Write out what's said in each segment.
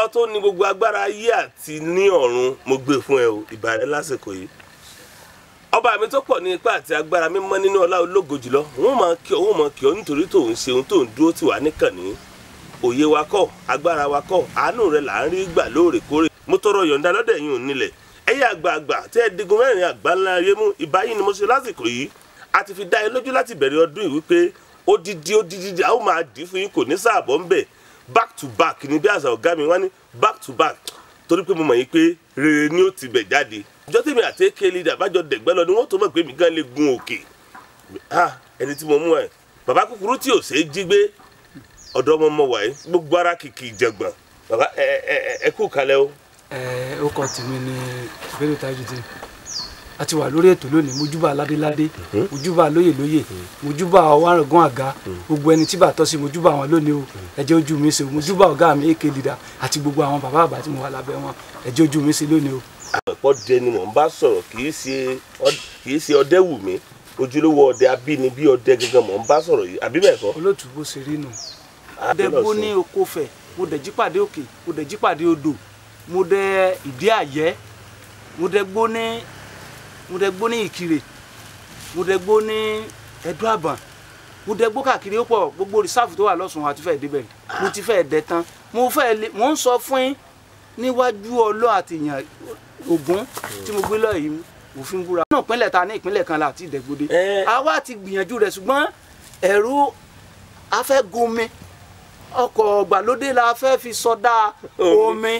ọba tó ní gbogbo agbára ayé àti ní ọ̀run mo gbé fún ẹ o ìbà rẹ lásìkò yìí ọba mi tó pọ̀ ní ipá àti agbára mímọ́ nínú ọlá ológo jùlọ wọ́n máa kí ọ nítorí tó ń ṣe ohun tó ń dúró tì wá níkànnì òye wa kọ́ agbára wa kọ́ àánú rẹ là ń rí gbà lóòrèkóòrè mo tọrọ yọ̀ǹda lọ́dọ̀ yín ò nílẹ̀ ẹ̀yẹ àgbààgbà tẹ́ ẹ digun mẹ́rin àgbáńlá ayé mú ìbáyìí ni mo ṣe lásìkò yìí a ti fi dá ẹ lójú láti bẹ̀rẹ̀ ọdún yìí wípé odidi a ó máa dì fún yín kò ní sáàbọ̀ ń bẹ̀ back to back ni bí àṣà ọ̀gá mi wá ní back to back torí pé mo mọ̀ yín pé rere ni ó ti bẹ̀ jáde ìjọ tèmi àti èké leader bájọ dẹ̀gbẹ́ lọ ni wọ́n tó mọ̀ pé mi gan lè gun òkè ẹni tí mo mú ẹ bàbá kúkúrú tí ò ṣeé jí gbé ọ̀dọ́ ọmọ ọmọ wàyí gbogbo ara kìkì ìjàngbọ̀n bàbá ẹ kú kalẹ̀ o. ó kọ tèmi ní Bello Tajudeen a ti wà lórí ètò lónìí mojúbà ládéládé mojúbà lóyèlóyè mojúbà ọwárangán àga gbogbo ẹni tí bá tọ́ sí mojúbà wọn lónìí o ẹ jẹ́ ojú mi ṣe mojúbà ọ̀gá mi èké leader àti gbogbo àwọn bàbá àgbà tí mo wà lábẹ́ wọn ẹ jẹ́ ojú mi ṣe lónìí o. àpọ̀ dẹ ni mò ń bá sọ̀rọ̀ kì í ṣe ọdẹ wù mí ojúlówó ọdẹ abínibí ọdẹ gangan mò ń bá sọ̀rọ̀ yìí àbí bẹ́ẹ̀ kọ́. olóòtú bó ṣe rí nù. ọdẹ gbó ní oko fẹ̀ mo dẹ̀ jí pàdé òkè mo dẹ̀ jí pàdé odò mo dẹ̀ ìdí àyẹ́ mo dẹ̀ gbó ní ìkirè mo dẹ̀ gbó ní ẹ̀dọ́ àbàn mo dẹ̀ gbó káàkiri ó pọ̀ gbogbo rìsáàfù tó wà lọ́sùn àti fẹ́ẹ̀ débẹ̀ mo ti fẹ́ẹ̀ dẹ tán mo ń sọ fún yín níwájú ọlọ́ àtìyàn Ògún tí mo gbé lọ yìí òfin búra. náà ìpínlẹ̀ ta ní ìpínlẹ̀ kan láti ìdẹ́gbòde àwa ti gbìyànjú rẹ̀ ṣùgbọ́n ẹ̀rú afẹ́ gomi ọkọ̀ ọ̀gbàlódé la fẹ́ fi sọdá omi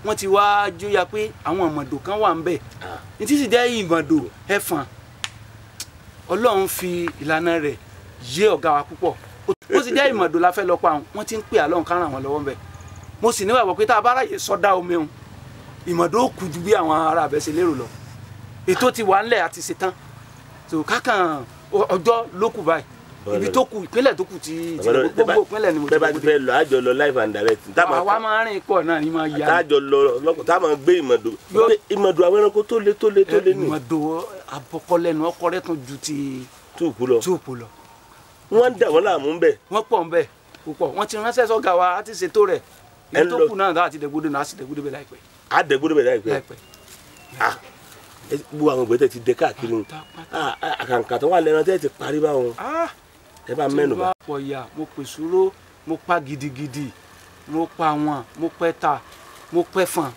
wọ́n ti wá jóya pé àwọn ìmọ̀dò kan wà ń bẹ̀ ní títí jẹ́ ìmọ̀dò ẹ̀fọ̀n Ọlọ́run fi ìlànà rẹ̀ yé ọ̀gá wa púpọ̀ ó ti jẹ́ ìmọ̀dò la fẹ́ lọ pa wọ́n ti ń pè Ọlọ́run ká ràn wọ́n lọ́wọ́ ń bẹ̀ mo sì níwàgbọ́ pé tá a bá ráyè sọdá omi òun ìmọ̀dò kù ju bí àwọn ará abẹ́sẹ̀ lérò lọ ètò ti wà ńlẹ̀ àti ṣetán tó kákan ọjọ́ ló kù báyìí ibi tó kù ìpínlẹ̀ tó kù ti gbogbo ìpínlẹ̀ ni mo ti bẹ́ẹ̀ bá ti fẹ́ lọ àjọ lọ live and direct. àwa máa rìn pọ̀ náà ni máa yá. àjọ lọ lọ́kọ̀ tá a máa gbé ìmọ̀dò àwọn ẹranko tó lé ní. ìmọ̀dò abọ́kọ́lẹ́nu ọkọ rẹ̀ tún ju ti túùpù lọ. wọ́n ń dà wọ́n láàmú ń bẹ̀. wọ́n pọ̀ ń bẹ̀ púpọ̀ wọ́n ti ránṣẹ́ sọ́gà wa á ti ṣètò rẹ̀ èyí tó kù náà láti dẹ̀gbódò náà á sì dẹ̀gbódò bẹ̀ láìpẹ́. á dẹ̀gbódò bẹ̀ láìpẹ́. gbogbo àwọn ìgbẹ́ tẹ̀ ti dẹ káàkiri àkàǹkà tó wà lẹ́nu tẹ́ ti parí báwọn ẹ bá mẹ́nu bá. pọ̀ ya mo pè sùúrù mo pa gidigidi mo pa wọn mo pẹ́ ta mo pẹ́ fàn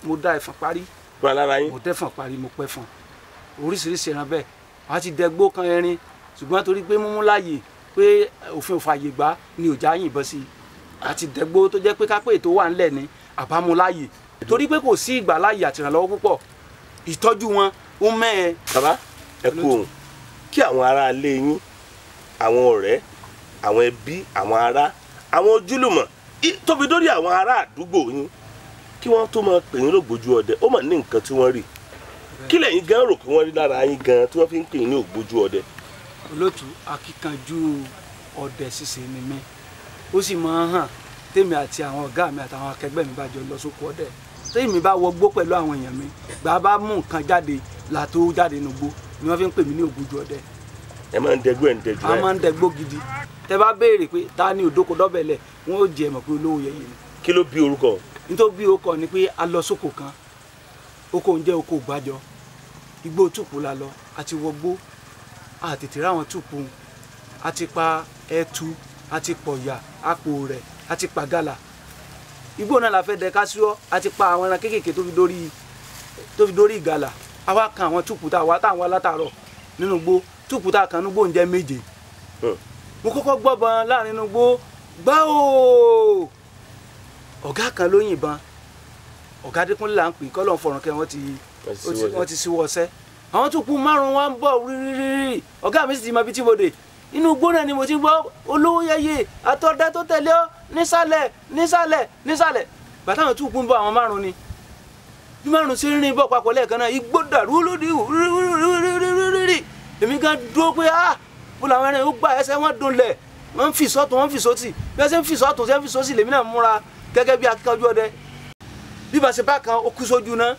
mo dá ẹ̀fọn parí. fún alára yín. mo dẹ́fọn parí mo pẹ́ fàn oríṣiríṣi ẹran bẹ́ẹ̀ wàá ti dẹgbó kan ẹrin ṣùgbọ́n torí pé múmú láàyè pé òfin òfààyè gbá ni ò já yìnbọn sí i àti dẹgbó tó jẹ́ pé kápẹ́ ètò wà ńlẹ̀ ní àbámu láàyè torí pé kò sí ìgbà láàyè àtìrànlọ́wọ́ púpọ̀ ìtọ́jú wọn ó mẹ́ẹ̀. bàbá ẹ kú òun kí àwọn ará ilé yín àwọn ọ̀rẹ́ àwọn ẹbí àwọn ará àwọn ojúlùmọ̀ tóbi dórí àwọn ará àdúgbò yín kí wọ́n tó máa pè yín lògbójú ọdẹ ó mà ní nǹkan tí wọ́n rí kí lẹ̀yin gan rò pé wọ́n rí lára yín gan tí wọ́n fi ń pè yín ní ògbójú ọdẹ. olótú akíkanjú ọdẹ ṣíṣe ni mí ó sì máa ń hàn tèmi àti àwọn ọ̀gá mi àtàwọn akẹgbẹ́ mi bá jọ lọ sóko ọdẹ tèmi bá wọgbó pẹ̀lú àwọn èèyàn mi gbà bá mú nǹkan jáde làtó jáde nugbó ni wọ́n fi ń pè mí ní ògbójú ọdẹ. ẹ máa ń dẹgbó ẹ̀ ń dẹjú a máa ń dẹgbó gidi tẹ bá béèrè pé ta ni òdòkó dọ́bẹ̀lẹ̀ wọn ò jẹ́ mọ̀ pé olówó yẹyẹ ni. kí ló bí orúkọ. nítorí bí orúkọ ni pé a lọ sóko kan oko ń jẹ́ oko Ògbájọ igbó túpù la lọ àti wọgbó àtètè ráwọn túpù àti pa ẹtu àti pọ̀yà àpò rẹ̀ àti pàgàlà igbó náà la fẹ́ dẹ kásíọ́ àti pa àwọn ẹran kéékèèké tó fi dórí ìgalà àwa kan àwọn túpù táwọn alátàárọ̀ nínú gbó túpù tá a kan nígbó ń jẹ́ méje mo kọ́kọ́ gbọ́bọn láàrin inú gbó gbáò ọ̀gá kan ló yìnbọn ọ̀gá Adékúnlé là ń pè kọ́lọ̀ fọ̀rọ̀kẹ́ wọ́n ti síwọ́ ọsẹ́ àwọn túpù márùn-ún wa ń bọ̀ rírírí ọ̀gá mi sì ti mọ ibi tí mo dé inú gbó náà ni mo ti gbọ́ olówó yẹyẹ àtọ̀dá tó tẹ̀lé ọ́ nísàlẹ̀ bàtà àwọn túpù ń bọ̀ àwọn márùn-ún ni bí márùn-ún sí rìn bọ̀ papọ̀ lẹ́ẹ̀kan náà igbó dàrú lódì rírírí èmi gan dúró pé bó làwọn ẹran yóò gbà ẹsẹ̀ wọn dunlẹ̀ wọ́n ń fi sọ́tún wọ́n ń fi sọ́tì bí wọ́n ṣe ń fi sọ́tún ṣe ń fi sọ́tì lèmi náà múra gẹ́gẹ́ bí akíkanjú ọdẹ bí bá ṣe bá kan ó kú sójú náà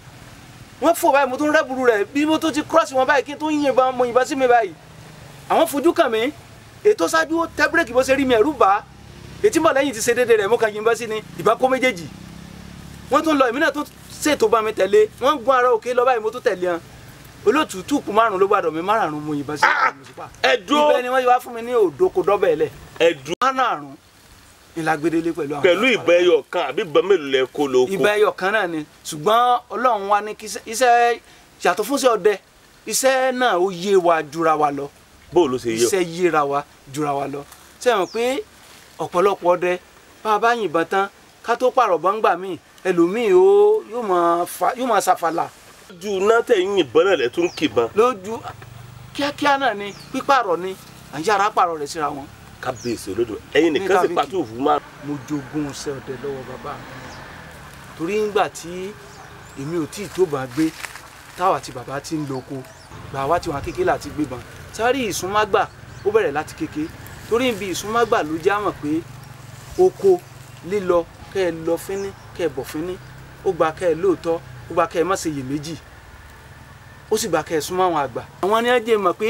wọ́n fò báyìí mo tún rẹ́bùrú rẹ̀ bí mo tó ti cross wọn báyìí kí n tó yìnbọn mo yìnbọn sí mi báyìí àwọn fojú kàn mí ètò ṣáájú tẹ́ bírèkì bó ṣe rí mi ẹ̀rù bà ètí mọ̀ lẹ́yìn ti ṣe déédéé rẹ̀ mú kan yìnbọn sí ni ìbá kó méjèèjì wọ́n tún lọ èmi náà tó ṣètò bá mi tẹ̀lé wọ́n gún ara òkè lọ báyìí mo tó tẹ̀lé wọn olóòtú túùpù 5 ló gbàdọ̀ mi 5 mo yìnbọn sí ẹ̀dùn ibẹ̀ ni wọ́n wá fún mi ní òdòkó dọ́bẹ̀ lẹ̀ ẹ̀dùn 5 ìlàgbédélé pẹ̀lú àwọn pẹ̀lú ìbọn ẹyọ kan àbí ìbọn mélòó lẹ kó lóko. ìbọn ẹyọ kan náà ni ṣùgbọ́n Ọlọ́run wa ní kí iṣẹ́ yàtọ̀ fún sí ọdẹ iṣẹ́ náà ó yé wa jura wa lọ bó ló ṣe yọ iṣẹ́ yéra wa jura wa lọ sẹ́wọ̀n pé ọ̀pọ̀lọpọ̀ ọdẹ bá a bá yìnbọn tán ká tó pààrọ̀ bọ́ngbà míì ẹlòmíì yóò máa ṣàfàlà. ju náà tẹ̀ yìnbọn náà lẹ̀ tún kìbọn. lójú kíákíá náà ni pípààrọ̀ ni à ń yára pààrọ̀ rẹ̀ síra wọn. kábíyèsí olódò ẹ̀yin nìkan sì pàtó òfin máa. mo jogún iṣẹ́ ọdẹ lọ́wọ́ bàbá mi torí ńgbà tí èmi ò tí ì tó bá gbé táwa àti bàbá ti ń lo oko gbà wá tiwọn kékeré láti gbébọn sáré ìsúnmágbà ó bẹ̀rẹ̀ láti kékeré torí ibi ìsúnmágbà ló já mọ̀ pé oko lílọ kẹ́ ẹ lọ fínní kẹ́ ẹ bọ̀ fínní ó gba kẹ́ ẹ lóòótọ́ ó gba kẹ́ ẹ má ṣe iyèméjì ó sì gba kẹ́ ẹ súnmọ́ àwọn àgbà. àwọn ni wọ́n jẹ́ mọ̀ pé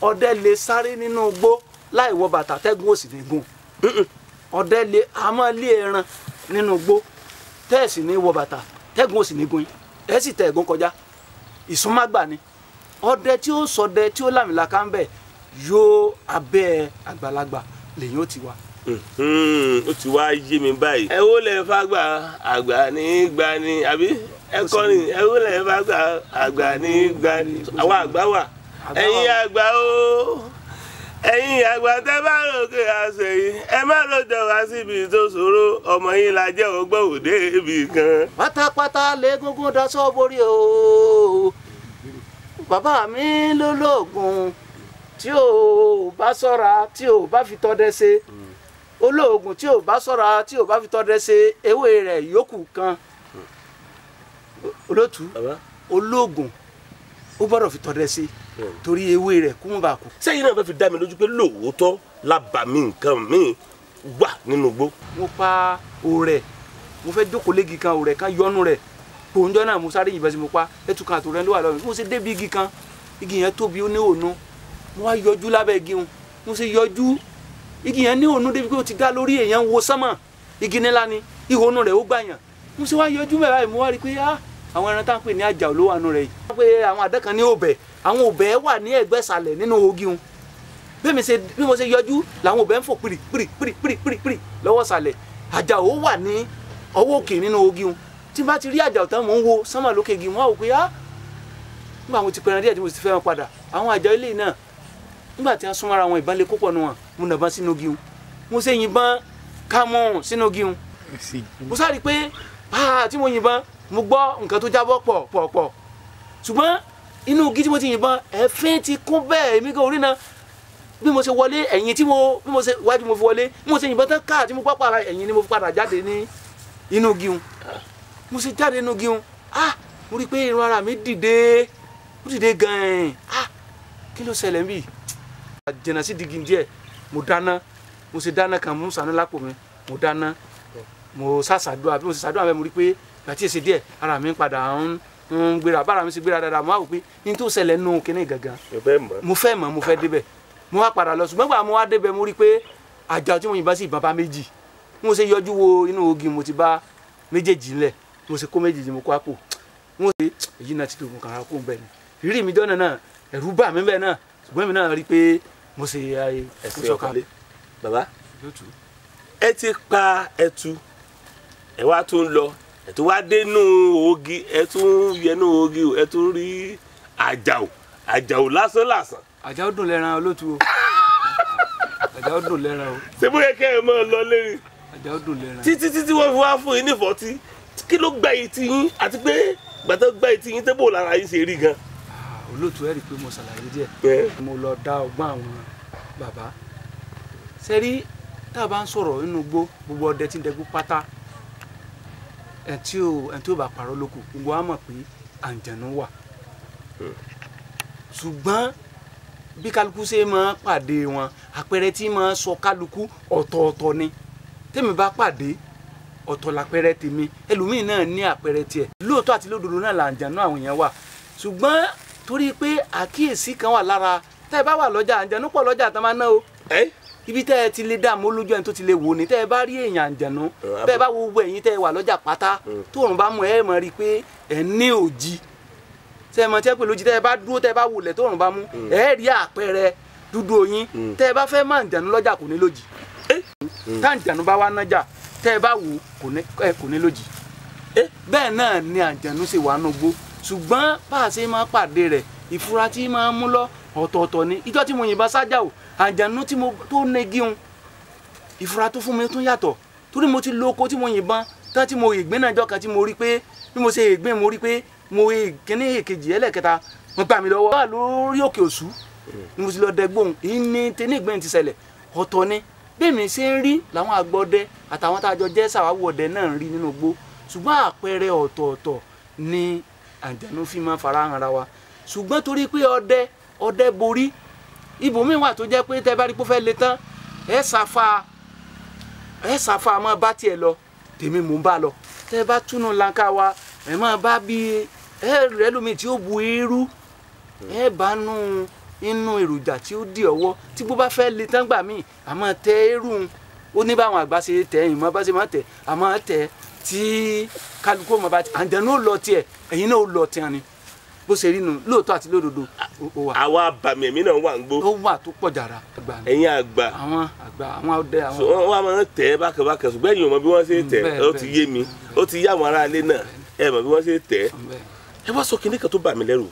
ọdẹ lè sáré nínú igbó láì wọ bàtà tẹ́gùn ó sì ní gùn ọdẹ lè àmọ́ lé ẹran nínú igbó tẹ́ẹ̀sì ní wọ bàtà tẹ́gùn ó sì ní gùn ẹ̀ sì tẹ̀ ẹ̀gún kọjá ìsúnmágbà ni ọdẹ tí ó ṣọdẹ tí ó làmìlaka ń bẹ yóò abẹ́ àgbàlagbà lèyìn ó ti wá. ó ti wá yé mi báyìí. ẹ wo lẹ fàgbà àgbà ní gbani àbí ẹ kọrin ẹ wo lẹ fàgbà àgbà ní gbani àwọn àgbà wà ẹ̀yin àgbà o ẹ̀yin àgbà tẹ́ bá ròkè àṣẹyìn ẹ má lọ jọ wá síbi tó ṣòro ọmọ yín la jẹ́ ọgbọ́n òde ibì kan. pátápátá lẹ́gúngún daṣọ borí o bàbá mi ló lóògùn tí ò bá ṣọ́ra tí ò bá fi tọ́dẹ ṣe olóògùn tí ò bá ṣọ́ra tí ò bá fi tọ́dẹ ṣe ewé rẹ̀ yòókù kan olóòtú olóògùn ó gbọ́dọ̀ fi tọ́dẹ ṣe torí ewé rẹ̀ kú mú bá kú. sẹ́yìn náà fẹ́ fi dá mi lójú pé lóòótọ́ lábàámi nǹkan mi wà nínú igbó. mo pa òrẹ̀ mo fẹ́ jókòó léegi kan òrẹ̀ kan yọnu rẹ̀ gbòǹjọ́ náà mo sáré yìnbọn sí mo pa ẹtù kan àtòrẹ́ ló wà lọ́wọ́ mo ṣe débi igi kan igi yẹn tóbi ó ní òònù mo wá yọjú lábẹ́ igi wọn mo ṣe yọjú igi yẹn ní òònù débi pé ó ti dá lórí èèyàn wo sánmọ̀ igi nílá ni ìhòònù rẹ̀ ó gbàyàn mo ṣe wá yọjú mẹ́ra yìí mo wá rí i pé àwọn ẹran tá à ń pè ní àjà ló wà nù rẹ̀ yìí. wọ́n pe àwọn àdán kan ní òbẹ̀ àwọn òbẹ̀ wà ní ẹ̀gbẹ́ ìsàlẹ̀ nínú ogi wọn bí mo ṣe yọjú làwọn òbẹ̀ ń fò pìrì lọ́wọ́ ìsàlẹ̀ àjà ó wà ní ọwọ́ òkè nínú ogi wọn tí n bá ti rí àjà tán mò ń wo sánmà lókè igi wọn á wò pé nígbà mo ti pẹran díẹ̀ tí mo ti fẹ́ wọn padà àwọn àjà ilé náà nígbà tí wọ́n súnmọ́ra wọn ìbọn lè kópọ̀ nù wọn mo nàbọn sínú igi wọn mo ṣe yìnbọn ká mọ́ sínú igi wọn mo sáré pé tí mo yìnbọn mo gbọ́ nǹkan tó jábọ́ pọ̀ ṣùgbọ́n inú igi tí mo ti yìnbọn ẹ̀fín ti kún bẹ́ẹ̀ èmi gan orí náà bí mo ṣe wọlé ẹ̀yìn tí bí mo ṣe wájú mo fi wọlé bí mo ṣe yìnbọn tán káà tí mo pápá ara ẹ̀yìn ni mo fi padà jáde ní inú igi wọn mo ṣe jáde nínú igi wọn mo rí i pé irun ara mi dìde ó dìde gan-an kí ló ṣẹlẹ̀ ń bì jìnnà sí digi díẹ̀ mo dáná mo ṣe dáná kan mú sànú lápò mi mo dáná mo ṣàṣàdúrà bí mo ṣe ṣàdúrà bẹ́ẹ̀ mo rí i pé gbàtí èsì díẹ̀ ara mi padà ń gbéra bára mi sì gbéra dáadáa mo wá wò pé ní tó ṣẹlẹ̀ nù kíní gangan mo fẹ́ mọ̀ mo fẹ́ débẹ̀ mo wá padà lọ ṣùgbọ́n gbà mo wá débẹ̀ mo rí i pé àjà tí mo yìnbọn sí bàbá méjì mo ṣe yọjú wo inú ogi mo ti bá méjèèjì ńlẹ̀ mo ṣe kó méjèèjì mo kó àpò mo ṣe èyí náà ti dògùn kàrà kó ń bẹ̀ ni rírì mi dọ́nà náà ẹ̀rù bà mí bẹ́ẹ̀ náà ṣùgbọ́n mi náà rí i pé mo ṣe ẹ̀sìn ọ̀kàlẹ̀ bàbá ẹ ti pa ẹtu ẹ wá tún lọ ẹ tún wá dénú ogi ẹ tún yẹnú ogi ẹ tún rí àjàò lásán. àjàò dùn lẹ́ran olóòtú o àjàò dùn lẹ́ran o. ṣé bóyá kẹ́ ẹ máa lọ lẹ́rìn. àjàò dùn lẹ́ran. títí wọ́n fi wá fún yín nífọ̀tí kí ló gbá yìí ti yín àti pé gbàtọ́ gbá yìí ti yín tẹ́bọ̀ lára yín ṣe rí gan. olóòtú ẹ rí i pé mo ṣàlàyé díẹ̀ mo lọ dá ọgbọ́n àwọn bàbá sẹ́rí tá a bá ń sọ̀rọ̀ nínú igbó gbogbo ọdẹ tí ń dẹgbó pátá ẹ̀ tí ò bá parọ́ lóko gbogbo wa mọ̀ pé àǹjẹ̀nú wà ṣùgbọ́n bí kálukú ṣe máa pàdé wọn àpẹẹrẹ tí máa sọ kálukú ọ̀tọ̀ọ̀tọ̀ ni tèmi bá pàdé ọ̀tọ̀ lápẹẹrẹ tèmi ẹlòmíì náà ní àpẹẹrẹ tiẹ̀ lóòótọ́ àti lódodo náà là àǹjẹ̀nú àwọn èèyàn wà ṣùgbọ́n torí pé àkíyèsí kan wà lára tẹ́ ẹ bá wà lọ́jà àǹjẹ̀nú pọ̀ lọ́jà tán máa ná o ibi tẹ́ ẹ ti lè dààmú lójú ẹni tó ti lè wò ní tẹ́ ẹ bá rí èèyàn àǹjànú bẹ́ẹ̀ bá wo gbogbo ẹ̀yin tẹ́ ẹ wà lọ́jà pátá tóòrùn bá mú ẹ mọ̀ rí pé ẹ ní òjì tẹ́ ẹ mọ̀ tẹ́ pé lójì tẹ́ ẹ bá dúró tẹ́ ẹ bá wòlẹ̀ tóòrùn bá mú ẹ rí àpẹẹrẹ dúdú oyin tẹ́ ẹ bá fẹ́ má àǹjànú lọ́jà kò ní lójì tá àǹjànú bá wá nájà tẹ́ ẹ bá wò kò ní lójì bẹ́ẹ̀ náà ni àǹjànú ṣe wà nógbó ṣùgbọ́n bá a ṣe máa pàdé rẹ̀ ìfura tí máa mú lọ ọ̀tọ̀ọ̀tọ̀ ni ìjọ́ tí mo yìnbọn sájà o àǹjànú tí mo tó negi un ìfura tó fún mi tún yàtọ̀ torí mo ti lo oko tí mo yìnbọn tán tí mo ìgbín náà jọ kan tí mo rí pé bí mo ṣe ìgbín mo rí pé mo ìkíní èkejì ẹlẹ́kẹta wọn gbà mí lọ́wọ́ wà lórí òkè òṣù ni mo ti lọ dẹgbóhùn ìní tẹ́ní ìgbín ti ṣẹlẹ̀ ọ̀tọ̀ ni bí mi ṣe ń rí làwọn àgbọ̀dẹ àtàwọn tá a jọ jẹ́ sàwáwò ọdẹ náà ń rí nínú igbó ṣùgbọ́n àpẹẹrẹ ọ̀tọ̀ọ̀tọ̀ ni àǹjànú fi máa fara hàn ra wa ṣùgbọ́n torí pé ọdẹ borí ibòmíì wà tó jẹ́ pé tẹ́ bá rí pé fẹ́ le tán ẹ ṣàfà máa bá tiẹ̀ lọ tèmi mò ń bá lọ tẹ́ bá túnú lanka wa ẹ máa bá bí ẹ rẹ lómi tí ó bu irú ẹ bá nú inú èròjà tí ó di ọwọ́ tí bó bá fẹ́ le tán gbà míì àmọ́ tẹ irú ó ní báwọn àgbà ṣe tẹ ẹ̀yìn mọ́ bá ṣe máa tẹ àmọ́ tẹ tí kálukú ọmọ bá ti àǹjànú ó lọ tiẹ̀ ẹ̀yin náà ó lọ tiẹ̀ ni bó ṣe rí nu lóòótọ́ àti lódodo ó wà. àwa àbàmì ẹ̀mí náà wà ń gbó. ó wà tó pọ̀ jàrá. ẹ̀yin àgbà. àwọn ọdẹ àwọn. wọ́n wá máa ń tẹ̀ ẹ́ bákẹ́bákẹ́ ṣùgbọ́n ẹ̀yin ò mọ bí wọ́n ṣe tẹ̀ ẹ́ ó ti yé mi ó ti yá àwọn aráalé náà ẹ̀ mọ bí wọ́n ṣe tẹ̀ ẹ́. ẹ wá sọ kinní kan tó bà mí lẹ́rù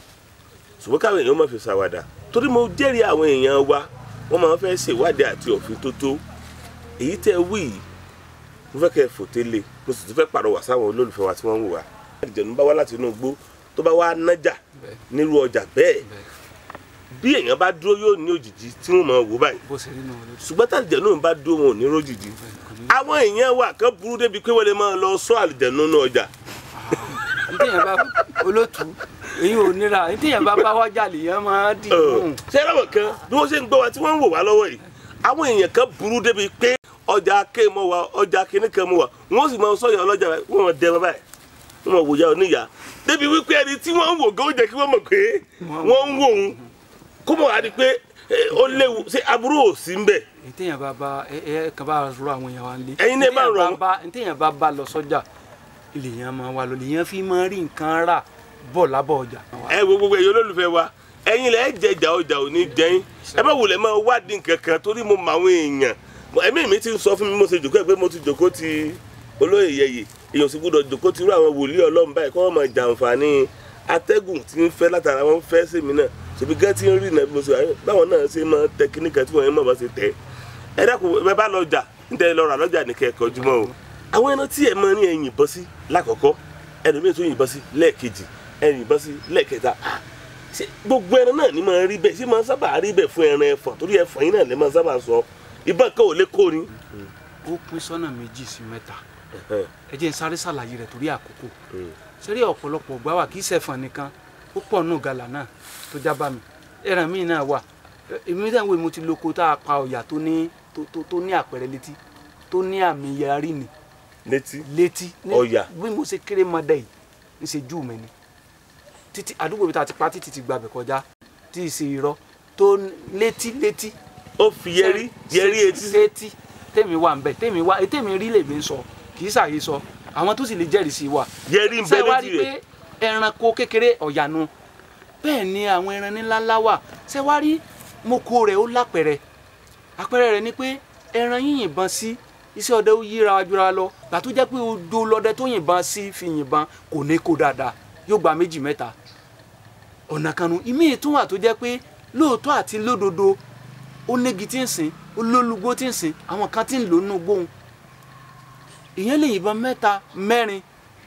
ṣùgbọ́n káwọn èèyàn máa fi ṣàwàdà torí mo jẹ́rìí àwọn èèyàn wa wọ́n máa fẹ́ ṣèwádìí àti òfin tó tó èyí tẹ́ wí yìí mo fẹ́ kẹ́ fòtélé mo sì tún fẹ́ pàrọwà sáwọn olólùfẹ́ wa tí wọ́n ń wò wá. àdìjẹ̀nu bá wá láti inú igbó tó bá wá nájà nírú ọjà bẹ́ẹ̀ bí èèyàn bá dúró yóò ní òjìji tí wọ́n máa wò báyìí ṣùgbọ́n tí àlìjẹ̀nu bá dúró wọn ò ní rójìji àwọn èèyàn wà kán burú débi pé wọ́n lè máa lọ sọ àlìjẹ̀nu ní ọjà. ntẹ̀yìn bá olótú èyí ò nira ntẹ̀yìn bá wájà lèèyàn máa dì í. ṣé ẹlọ́wọ̀n kan bí wọ́n ṣe ń gbọ́ wa tí wọ́n ń wò wá lọ́wọ́ yìí àwọn èèyàn kan burú débi pé ọjà ké mọ́ wa ọjà kíní kan mọ́ wa wọ́n sì máa sọ̀yàn ọlọ́jà wọ́n máa dẹ́ wọn báyìí wọ́n máa wòyà oníyà débi wípé ẹni tí wọ́n ń wò gan ó jẹ́ kí wọ́n mọ̀ pé wọ́n ń wò ń kó mọ̀ wá di pé ó léwu ṣé aburú ò sí ń bẹ̀. ntẹ̀yìn bá ẹ kàn bá rọ àwọn èèyàn wa nílé. ẹ̀yin náà bá rọ wọn. ntẹ̀yìn bá lọ sọ́jà lèèyàn máa wà lọ lèèyàn fi máa rí nǹkan rà bọ̀ lábọ̀ ọjà. ẹ wo gbogbo ẹ̀yin olólùfẹ́ wa ẹ̀yin lẹ jẹjà ọjà ò ní jẹyìn ẹ bá wulẹ̀ máa wádìí nǹkan kan torí mo mọ àwọn èèyàn ẹ̀mí mi ti ń sọ fún mi mo ṣe jòkó ẹ pé mo ti jòkó ti olóyè yẹyẹ èèyàn sì gbọ́dọ̀ jòkó ti rú àwọn wòlíì Ọlọ́run báyìí kí wọ́n máa jàǹfààní atẹ́gùn tí ń fẹ́ látara wọn fẹ́ sèmi náà ṣèbí gán tí ń rí náà bí mo ṣe báwọn náà ṣe máa tẹ kíní kan tí wọ́n yẹn mọ̀ bá ṣe tẹ̀ ẹ dákun ẹ bá lọ́jà níta lọ rà lọ́jà ní kẹ́ẹ̀kọ́ jùmọ̀ o àwọn ẹran tí ẹ máa ní ẹ̀yìn bọ́ sí lákọ̀ọ́kọ́ ẹlòmíì tó yìnbọn sí lẹ́ẹ̀kejì ẹ̀yìn yìnbọn sí lẹ́ẹ̀kẹta ṣé gbogbo ẹran náà ni máa rí bẹ́ẹ̀ ṣé máa sábà rí bẹ́ẹ̀ fún ẹran ẹ̀fọ̀n torí ẹ̀fọ̀n yín náà lè máa sábà sọ ìbọn kan ò lè kó ni. ó pín sọ́nà méjì sí mẹ́ta ẹ jẹ́ n sáré ṣàlàyé rẹ̀ torí àkókò sẹ́rí ọ̀pọ̀lọpọ̀ gbá wà kì í ṣẹ̀fọ̀n nìkan ó pọ̀ nù gàlà náà tó jábá mi ẹran míì náà wà èmi náà wo mo ti lóko tá a pa ọ̀yà tó ní àpẹẹrẹ létí tó ní àmì yarí ni létí ọ̀yà bí mo ṣe kéré mọ́dẹ yìí ń ṣe jù mí ni títí àdúgbò mi ta ti pa títí ti gbàbẹ̀ kọjá tí ì ṣe irọ́ tó létí ó fi yẹrí etí tèmi wà nbẹ tèmi rí lèmi ń sọ kì í ṣàyè sọ àwọn tó sì lè jẹ́rìí sí wa. yẹrí ń bẹ létí rẹ ṣé wàá rí pé ẹranko kékeré ọ̀yànú bẹ́ẹ̀ ni àwọn ẹran ńláńlá wà ṣé wàá rí moko rẹ̀ ó lápẹ̀rẹ̀ àpẹẹrẹ rẹ̀ ni pé ẹran yìnyín sí iṣẹ́ ọdẹ ó yíra jura lọ gbà tó jẹ́ pé odò lọ́dẹ tó yìnbọn sí fi yìnbọn kò ní kó dáadáa yóò gba méjì mẹ́ta ọ̀nà kanu ìmí tún wà tó jẹ́ pé lóòótọ́ àti lódodo ó négi tí ń sìn ó lólùgbó tí ń sìn àwọn kan tí ń lò nínú gbóhùn ìyẹn lè yìnbọn 3 4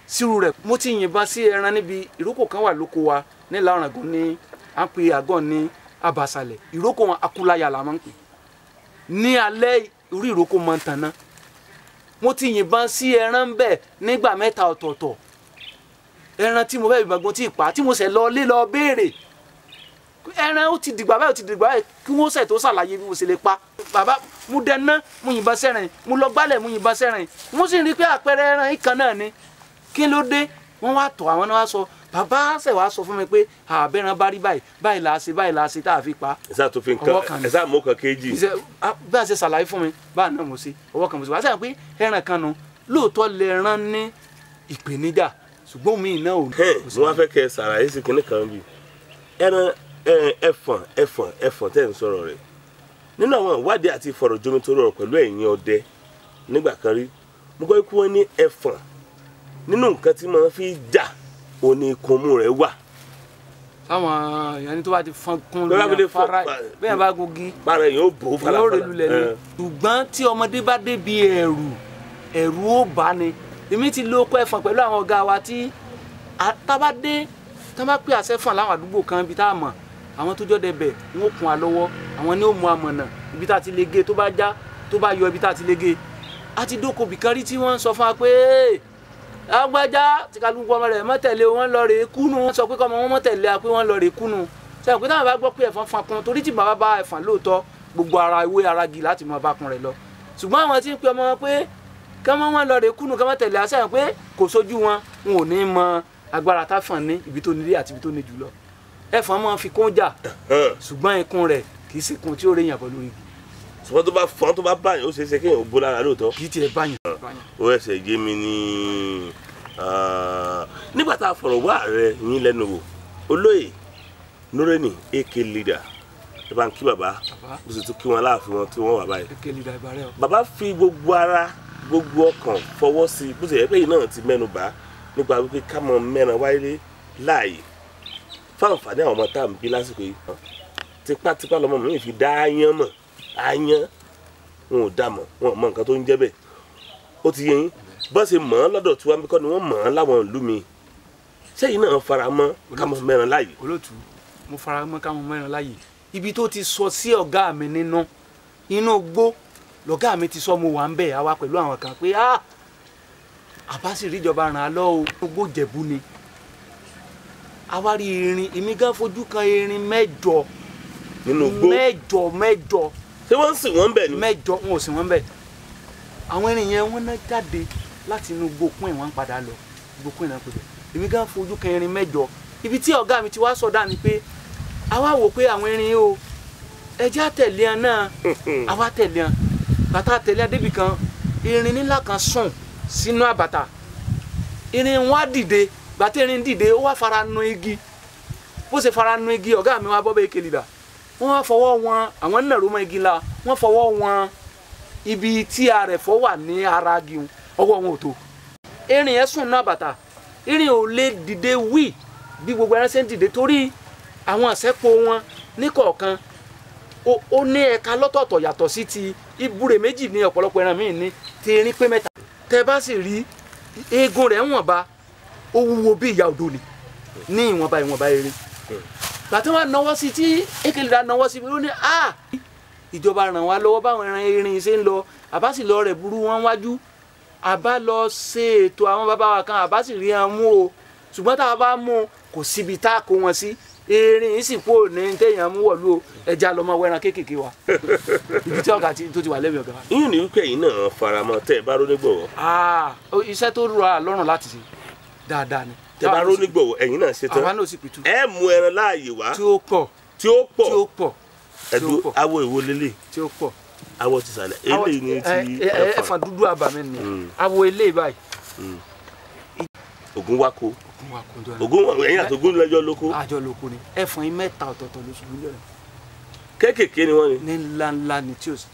sírù rẹ̀ mo ti yìnbọn sí ẹran níbi ìrókò kan wà lóko wa ní Láràngún ní à ń pe àgọ́ ní Abasalẹ̀ ìrókò wọn Akúláyà la máa ń pè ní alẹ́ orí ìrókò máa ń tanná mo ti yìnbọn sí ẹran bẹ́ẹ̀ nígbà 3 ọ̀tọ̀ọ̀tọ̀ ẹran tí mo fẹ́ ìbọn tí ì pa tí mo ṣẹ̀ lọ béèrè ẹran ó ti dìgbà báyìí kí wọ́n ṣẹ̀ tó ṣàlàyé bí mo ṣe lè pa bàbá mo dẹná mo yìnbọn sẹ́rìn mo lọ gbálẹ̀ mo yìnbọn sẹ́rìn mo sì rí pé àpẹẹrẹ ẹran ìkan náà ni kí ló dé wọ́n wá tọ̀ àwọn náà wá sọ bàbá ṣe wá sọ fún mi pé àbẹ̀rẹ̀ bá rí báyìí là á ṣe tá a fi pa. ẹ̀sà tó fi nǹkan ẹ̀sà mú kan kejì. bí a ṣe ṣàlàyé fún mi báà náà mo ṣe ọwọ́ kan mo ṣe wá sẹ́yìn pé ẹran kan nu lóòótọ́ lè rán ní ìpèníjà ṣùgbọ́n mi náà ò ní. mo wá fẹ́ kẹ́ ẹ ṣàlàyé sí kinní kan bí ẹran ẹfọ̀n tẹ́ ń sọ̀rọ̀ rẹ̀ nínú àwọn ìwádìí àti ìfọ̀rọ̀jomitoro ọ̀rọ̀ pẹ̀lú ẹ̀yin ọdẹ nígbà kan rí mo gbọ́ pé wọ́n ní ẹfọ̀n nínú nǹkan tí mo fi jà òní ìkùnmú rẹ̀ wà. àwọn èèyàn ní tó bá ti fọn kún lóyún fara bẹ́ẹ̀ bá gungi bára yóò bò ó falafala yóò rẹ̀ lulẹ̀ ni ṣùgbọ́n tí ọmọdé bá débi ẹ̀rù ó bá ni èmi ti lo ọkọ ẹfọ̀n pẹ̀lú àwọn ọ̀gá wa tí tábà pé àṣẹ fún láwọn àdúgbò kan ibi tá a mọ̀ àwọn tó jọ́ dẹbẹ̀ wọn ò kún wa lọ́wọ́ àwọn ní ó mú amọ̀nà ibi tá a ti lè gé tó bá já tó bá yọ ibi tá a ti lè gé a ti dóko bìkan rí tí wọ́n sọ fún wa pé agbájá tí kálukú ọmọ rẹ̀ mọ́tẹ̀lé wọn lọ rè kúnú wọ́n sọ pé kọ́mọ wọn mọ́tẹ̀lé pé wọ́n lọ rè kúnú sẹ́yìn pé táwọn bá gbọ́ pé ẹ̀fọn fakun torí tí bàbá bá ẹ̀fọn lóòótọ́ gbogbo ara ewé ara gì láti mọ bakun rẹ̀ lọ ṣùgbọ́n àwọn tí ń pe ọmọ wọn pé kọ́mọ wọn lọ rè kúnú kọ́mọ tẹ̀lé sẹ́yìn pé kò sójú wọn ò ní mọ agbára táfàn ní ibi tó nílé àti ibi tó ní jùlọ ẹ̀fọn máa fi kún jà ṣùgbọ́n ikùn rẹ̀ kì í ṣe ikùn tí ó rèyàn bọ́ lórí igi. ṣùgbọ́n tó bá fọ́n tó bá báyìí ó ṣeé ṣe kéèyàn ó bó lára lóòótọ́. kì í tiẹ̀ báyìí. ó ẹsẹ̀ yé mi ní nígbà tá a fọ̀rọ̀ wá rẹ yín lẹ́nu wò olóyè Nureni AK Leader ẹ bá ń kí bàbá bó ṣe tún kí wọn láàfin wọn tí wọ́n wà báyìí. AK Leader ìbàrẹ̀ o. bàbá fi gbogbo ara gbogbo ọkàn fọwọ́ sí bó ṣe yẹ pé yìí náà ti mẹ́nu bà nípa wípé ká mọ mẹ́ran wáyé láàyè fáǹfààní àwọn ọmọ tá à ń bí lásìkò yìí tipátipá lọmọ mi fi dá áyán mọ̀ áyán wọn ò dá mọ̀ wọn ò mọ nǹkan tó ń jẹ́ bẹ́ẹ̀ ó ti yẹ yín bọ́ ṣe mọ̀ ọ́n lọ́dọ̀ tí wọ́n bí kọ́ ni wọ́n mọ̀ ọ́n láwọn ìlú mi sẹ́yìn náà fara mọ́ ká mọ mẹ́ran láàyè. olóòtú mo fara mọ́ ká mọ mẹ́ran láàyè ibi tó ti sọ sí ọ̀gá mi nínú inú gbó lọ̀gá mi ti sọ mo wà ń bẹ̀ àwa pẹ̀lú àwọn kan pé àbá sì rí ìjọba ràn án lọ́wọ́ gbogbo Jẹ̀bú ni àwa rí erin èmi gan fojú kan erin mẹ́jọ nínú gbó mẹ́jọ ṣé wọ́n ń sìn wọ́n bẹ̀ ni. mẹ́jọ wọn ò sìn wọ́n bẹ̀ àwọn erin yẹn wọ́n náà jáde láti inú gbókùn ìwọ̀n padà lọ gbókùn ìnáwó pẹ̀lú èmi gan fojú kan erin mẹ́jọ ibi tí ọ̀gá mi ti wá sọ̀dá ni pé àwa wò pé àwọn erin o ẹjẹ́ àtẹ̀lé ẹ náà àwa tẹ̀lé ẹ bàtà tẹ̀lé ẹ débi kan erin nílá kan sùn sínú àbàtà erin wọn á dìde bàtà erin dìde ó wá fara nu igi bó ṣe fara nu igi ọ̀gá mi wá bọ́ bẹ́ẹ̀ AK Leader wọ́n wá fọwọ́ wọn àwọn nàró mọ́ igi la wọ́n fọwọ́ wọn ibi tí arẹ̀fọ́ wà ní ara igi ọwọ́ wọn ò tó erin yẹn sùn náà bàtà erin ò lè dìde wí bí gbogbo ẹran ṣe ń dìde torí àwọn àṣẹ́pọ̀ wọn ní kọ̀ọ̀kan ó ní ẹ̀ka lọ́tọ̀ọ̀tọ̀ yàtọ̀ sí ti ibùrè méjì ní ọ̀pọ̀lọpọ̀ ẹran míì ní ti erin pé mẹ́ta tẹ́ bá sì rí eegun rẹ̀ wọ̀nba ó wúwo bí ìyá odò ni ní ìwọ̀nba erin gbàtí wọn náwó sí tí AK Leader náwó sí ló ní ìjọba ràn wá lọ́wọ́ báwọn ẹran erin ṣe ń lọ àbá sì lọ rẹ̀ burú wọn wájú àbá lọ ṣe ètò àwọn bàbá wa kan àbá sì rí wọn mú o ṣùgbọ́n tá a bá mú kò síbi tá a kó wọn sí erin sì kó ní téèyàn mú wọ̀lú o ẹja lọ́mọ wẹ́ran kéékèèké wa ibi tí ọ̀gá tó ti wà lẹ́mìí ọ̀gá wa. yín ní wípé yìí náà faramọ́ tẹ́ ẹ bá rónígbọ̀wọ́. iṣẹ́ tó rọra lọ́rùn láti ṣe dáadáa ni. tẹ́ bá rónígbọ̀wọ́ ẹ̀yin náà ṣe tán àwa náà sì pìtú. ẹ mú ẹran láàyè wá. tí ó pọ̀ ẹdú awọ ìwo lélẹ̀. tí ó pọ̀. awọ ti sàlẹ̀ eléyìí ni ti ẹ̀fọn dúdú àbàmì ni awọ eléyìí báyìí. Ògún wákò Ògún ẹ̀yin àti Ògún lẹ́jọ́ lóko. àjọ lóko ni ẹ̀fọn yìí mẹ́ta ọ̀tọ̀ọ̀tọ̀ ló ṣubú lọ́rẹ̀. kéékèèké ni wọ́n ni. ní ńláńlá ni tí o sì.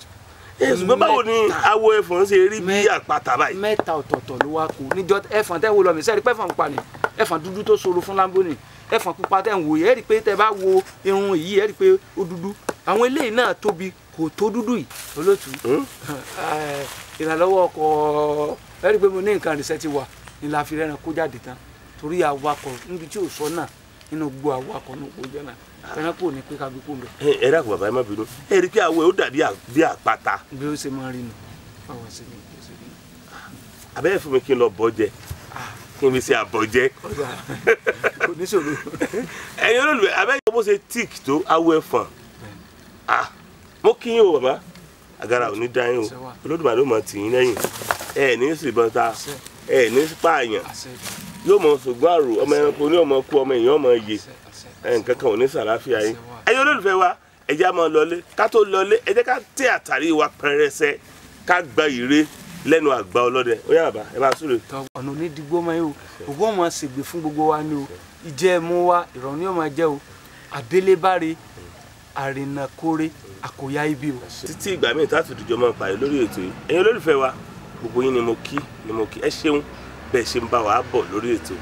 ṣùgbọ́n báwo ni awọ ẹ̀fọn ṣe rí bí àpáta báyìí. mẹ́ta ọ̀tọ̀ọ̀tọ̀ ló wá kó níjọ́ ẹ̀fọn tẹ́ ń wo lọ mi sẹ́ẹ̀rí pẹ́fọn pa ni ẹ̀fọn dúdú tó ṣòro fún lambo ni ẹ̀fọn pupa tẹ́ ń wò yẹ́ ẹ̀ rí pé tẹ́ bá wo irun yìí ẹ̀ rí pé ó dúdú àwọn eléyìí náà tóbi kò tó dúdú yìí olóòtú ìrànlọ́wọ́ ọkọ̀ ẹ̀ rí pé mo ní nǹkan rìsẹ́ ti wà ní la fi rẹ́ran kó jáde tán torí awakọ̀ níbi tí ò sọ náà nínú gbọ́ awakọ̀ ní òkú jẹ́ náà fẹ́ràn kò ní pé ká gbé kó mbẹ. ẹ dákun bàbá ẹ má bínú ẹ rí i pé awọ ẹ ó dàbí bí àpáta. bí ó ṣe máa rí nu báwa ṣe ní ìgbésẹ̀ rí. abẹ́rẹ́ fún mi kí n lọ bọ́ jẹ kí n fi ṣe àbọ̀ jẹ. kò ní ṣòro. ẹ̀yin olólùfẹ́ abẹ́yẹ bó ṣe tíìkì tó awọ ẹ̀fọn mo kí yín o bàbá àgàrà ò ní dá yín o Olódùmarè ló mọ̀ tì yín lẹ́yìn ẹ ní sì bọ́ta ẹ ní pààyàn yóò mọ ṣùgbọ́n àrò ọmọ ẹranko ní ọmọ kú ọmọ èèyàn ọmọ yè nǹkan kan ò ní sàlàáfíà yín ẹ̀yin olólùfẹ́ wa ẹ jẹ́ á máa lọlé ká tó lọlé ẹ jẹ́ ká tẹ àtàrí wa pẹrẹsẹ ká gba ìre lẹ́nu àgbà ọlọ́dẹ ó yá bàbá ẹ máa súre. ọ̀nà onídìgbò máa ń o ògbó ọmọ ṣègbè fún gbogbo wa ni o ìjẹ́ ẹ̀mú wa ìrọ̀rùn ni ó máa jẹ́ o àdélébáre àrìnàkóre àkòyá ibi o. títí ìgbà míì tá a fi dùjọ́ máa pàdé lórí ètò yìí ẹ̀yin olólùfẹ́ wa gbogbo yín ni mo kí ẹ ṣeun bẹ́ẹ̀ ṣe ń bá wa bọ̀ lórí ètò